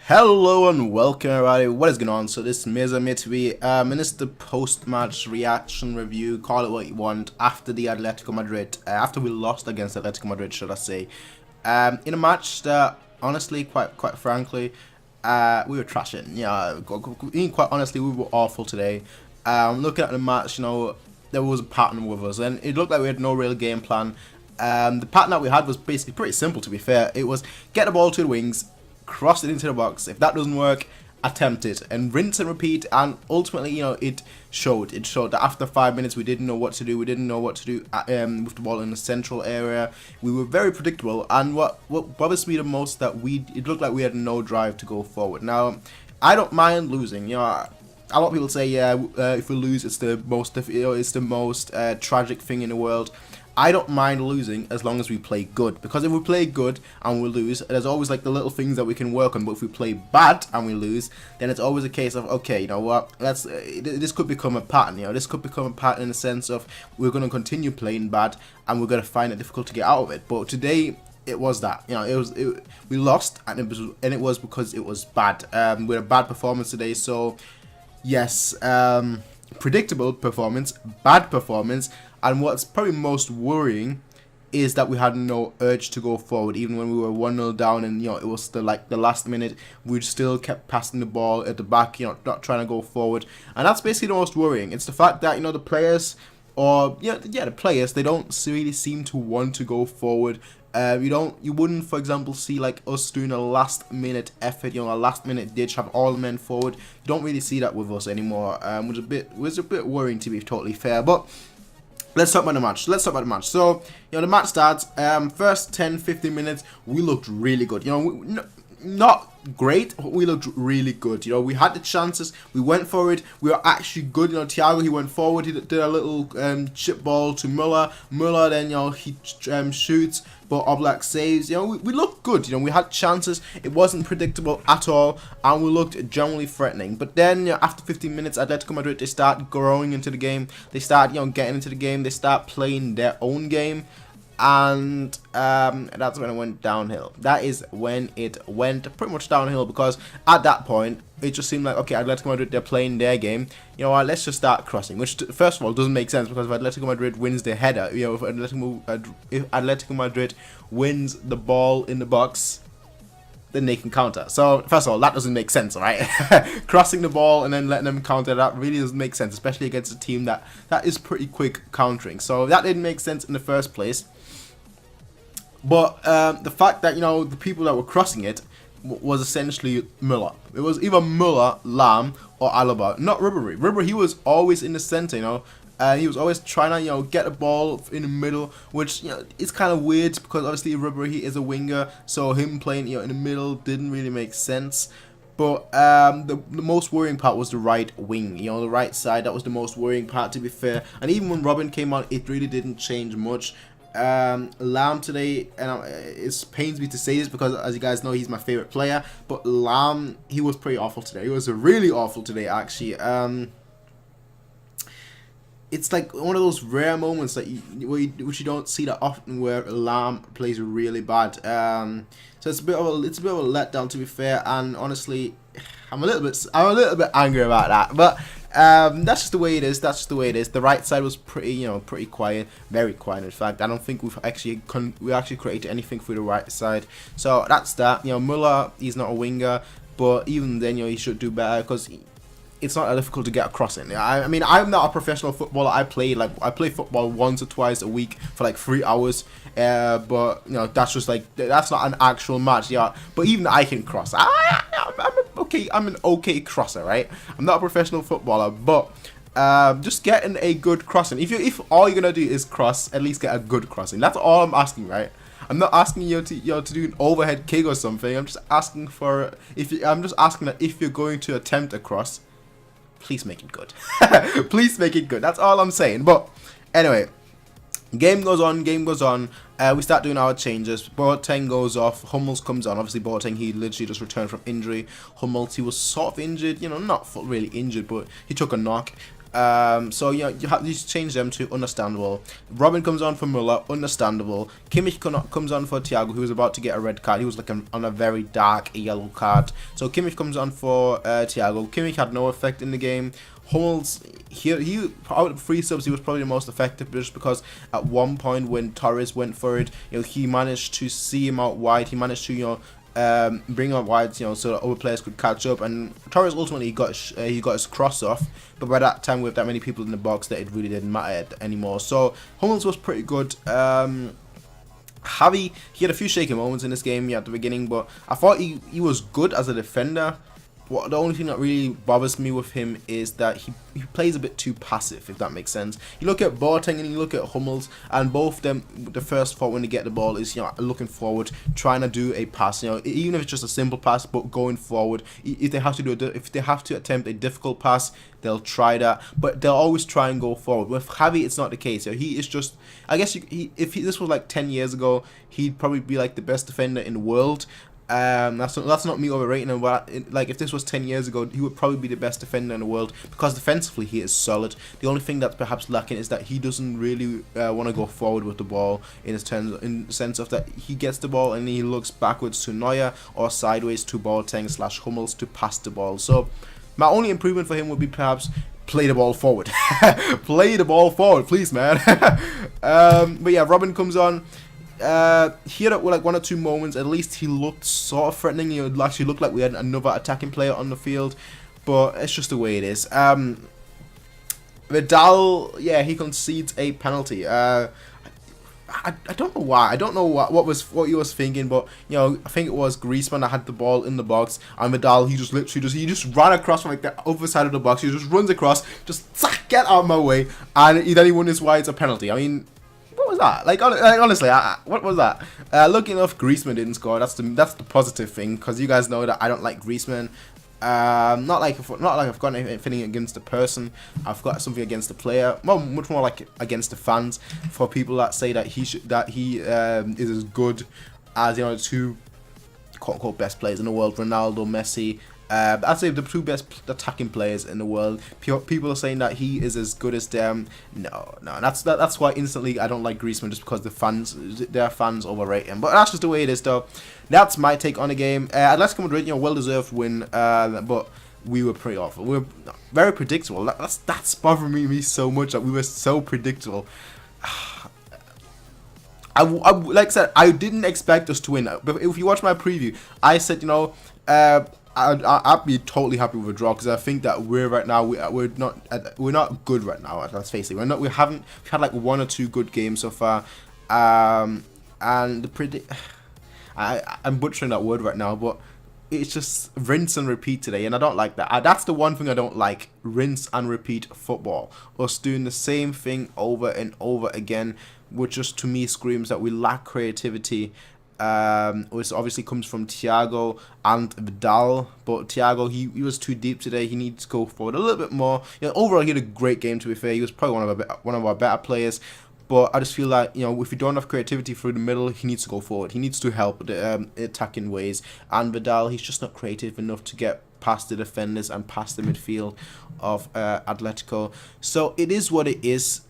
Hello and welcome everybody, what is going on? So this is MiaSanMiaTV, and this is the post-match reaction review, call it what you want, after the Atletico Madrid, after we lost against Atletico Madrid, should I say, in a match that, honestly, quite frankly, we were trashing. Yeah, quite honestly, we were awful today. Looking at the match, you know, there was a pattern with us, and it looked like we had no real game plan. The pattern that we had was basically pretty simple, to be fair. It was get the ball to the wings, cross it into the box. If that doesn't work, attempt it and rinse and repeat. And ultimately, you know, it showed that after 5 minutes we didn't know what to do. We didn't know what to do with the ball in the central area. We were very predictable, and what bothers me the most that it looked like we had no drive to go forward. Now, I don't mind losing. You know, a lot of people say, yeah, if we lose, it's the most tragic thing in the world. I don't mind losing as long as we play good, because if we play good and we lose, there's always like the little things that we can work on. But if we play bad and we lose, then it's always a case of, okay, you know what, this could become a pattern. You know, this could become a pattern in the sense of we're going to continue playing bad and we're going to find it difficult to get out of it. But today it was that, you know, we lost, and it was because it was bad. We had a bad performance today, so yes, predictable performance, bad performance. And what's probably most worrying is that we had no urge to go forward, even when we were 1-0 down, and you know, it was the last minute. We still kept passing the ball at the back, you know, not trying to go forward. And that's basically the most worrying. It's the fact that, you know, the players, or the players, they don't really seem to want to go forward. You wouldn't, for example, see like us doing a last minute effort, you know, a last minute ditch, have all the men forward. You don't really see that with us anymore. Which was a bit worrying, to be totally fair. But let's talk about the match. So, you know, the match starts. First 10-15 minutes, we looked really good. You know, not great, but we looked really good. You know, we had the chances, we went for it, we were actually good. You know, Thiago, he went forward, he did a little chip ball to Müller. Then, you know, he shoots, but Oblak saves. You know, we looked good. You know, we had chances, it wasn't predictable at all, and we looked generally threatening. But then, you know, after 15 minutes, Atletico Madrid, they start growing into the game, they start, you know, getting into the game, they start playing their own game. And that's when it went downhill. That is when it went pretty much downhill, because at that point it just seemed like, okay, Atletico Madrid, they're playing their game, you know what, let's just start crossing, which first of all doesn't make sense, because if Atletico Madrid wins the header, you know, if Atletico Madrid wins the ball in the box, then they can counter. So first of all, that doesn't make sense, right? Crossing the ball and then letting them counter, that really doesn't make sense, especially against a team that is pretty quick countering. So that didn't make sense in the first place. But the fact that, you know, the people that were crossing it was essentially Müller. It was either Müller, Lahm, or Alaba, not Ribery. Ribery, he was always in the center, you know. He was always trying to, you know, get a ball in the middle, which, you know, it's kind of weird, because obviously Ribery, he is a winger, so him playing, you know, in the middle didn't really make sense. But the most worrying part was the right wing, you know, the right side. That was the most worrying part, to be fair. And even when Robin came on, it really didn't change much. Lahm today, and it pains me to say this, because as you guys know, he's my favorite player, but Lahm, he was pretty awful today. He was really awful today, actually. It's like one of those rare moments that which you don't see that often, where Lahm plays really bad. So it's a bit of a letdown, to be fair, and honestly, I'm a little bit angry about that. But that's just the way it is. The right side was pretty quiet, very quiet. In fact, I don't think we actually created anything through the right side. So that's that. You know, Müller, he's not a winger, but even then, you know, he should do better, because it's not that difficult to get across it. I mean, I'm not a professional footballer. I play football once or twice a week for like 3 hours. But you know, that's not an actual match. Yeah, but even I can cross. I'm an okay crosser, right? I'm not a professional footballer, but just getting a good crossing. If all you're gonna do is cross, at least get a good crossing. That's all I'm asking, right? I'm not asking you to do an overhead kick or something. I'm just asking that if you're going to attempt a cross, please make it good. Please make it good. That's all I'm saying. But anyway, game goes on. We start doing our changes. Boateng goes off. Hummels comes on. Obviously, Boateng, he literally just returned from injury. Hummels, he was sort of injured. You know, not really injured, but he took a knock. So you have to change them to understandable. Robin comes on for Muller, understandable. Kimmich comes on for Thiago, who was about to get a red card. He was like on a very dark yellow card. So Kimmich comes on for Thiago. Kimmich had no effect in the game. Hummels, he out of 3 subs, he was probably the most effective, just because at one point when Torres went for it, he managed to see him out wide. He managed to bring out wide, so that other players could catch up. And Torres ultimately got his cross off, but by that time with that many people in the box, that it really didn't matter anymore. So Hummels was pretty good. Javi, he had a few shaky moments in this game at the beginning, but I thought he was good as a defender. The only thing that really bothers me with him is that he plays a bit too passive, if that makes sense. You look at Boateng and you look at Hummels, and both of them, the first thought when they get the ball is looking forward, trying to do a pass. Even if it's just a simple pass, but going forward. If they have to attempt a difficult pass, they'll try that, but they'll always try and go forward. With Javi, it's not the case. He is just, I guess, if this was like 10 years ago, he'd probably be like the best defender in the world. That's not me overrating him, but like if this was 10 years ago, he would probably be the best defender in the world, because defensively he is solid. The only thing that's perhaps lacking is that he doesn't really want to go forward with the ball in the sense of that he gets the ball and he looks backwards to Neuer or sideways to Boateng / Hummels to pass the ball. So my only improvement for him would be perhaps play the ball forward. Play the ball forward, please, man. But yeah, Robin comes on. He had like 1 or 2 moments. At least he looked sort of threatening. It actually looked like we had another attacking player on the field, but it's just the way it is. Vidal, yeah, he concedes a penalty. I don't know why. I don't know what he was thinking, but I think it was Griezmann that had the ball in the box, and Vidal, he just ran across from like the other side of the box. He just runs across, just get out of my way, and then he wonders why it's a penalty. I mean, what was that? Like honestly, what was that? Lucky enough, Griezmann didn't score. That's the positive thing, because you guys know that I don't like Griezmann. Not like I've got anything against the person. I've got something against the player. Much more like against the fans. For people that say that he is as good as the 2 quote-unquote best players in the world, Ronaldo, Messi. I'd say the 2 best attacking players in the world. People are saying that he is as good as them. No. That's why instantly I don't like Griezmann, just because their fans overrate him. But that's just the way it is, though. That's my take on the game. Atletico Madrid, well-deserved win, but we were pretty awful. We were very predictable. That's bothering me so much, that we were so predictable. Like I said, I didn't expect us to win. But if you watch my preview, I said, I'd be totally happy with a draw, because I think that we're not good right now. Let's face it, we've had like 1 or 2 good games so far, and I'm butchering that word right now, but it's just rinse and repeat today, and I don't like that. That's the one thing I don't like: rinse and repeat football. Us doing the same thing over and over again, which just to me screams that we lack creativity. Which obviously comes from Thiago and Vidal, but Thiago, he was too deep today. He needs to go forward a little bit more. Overall, he had a great game, to be fair. He was probably one of our better players, but I just feel like if you don't have creativity through the middle, he needs to go forward. He needs to help the attacking ways. And Vidal, he's just not creative enough to get past the defenders and past the midfield of Atletico. So it is what it is.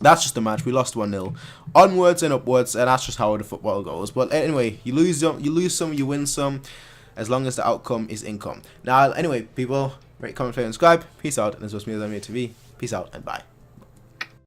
That's just the match. We lost 1-0. Onwards and upwards, and that's just how the football goes. But anyway, you lose some, you win some, as long as the outcome is income. Now, anyway, people, rate, comment, play, and subscribe. Peace out, and this was MiaSanMiaTV. Peace out, and bye.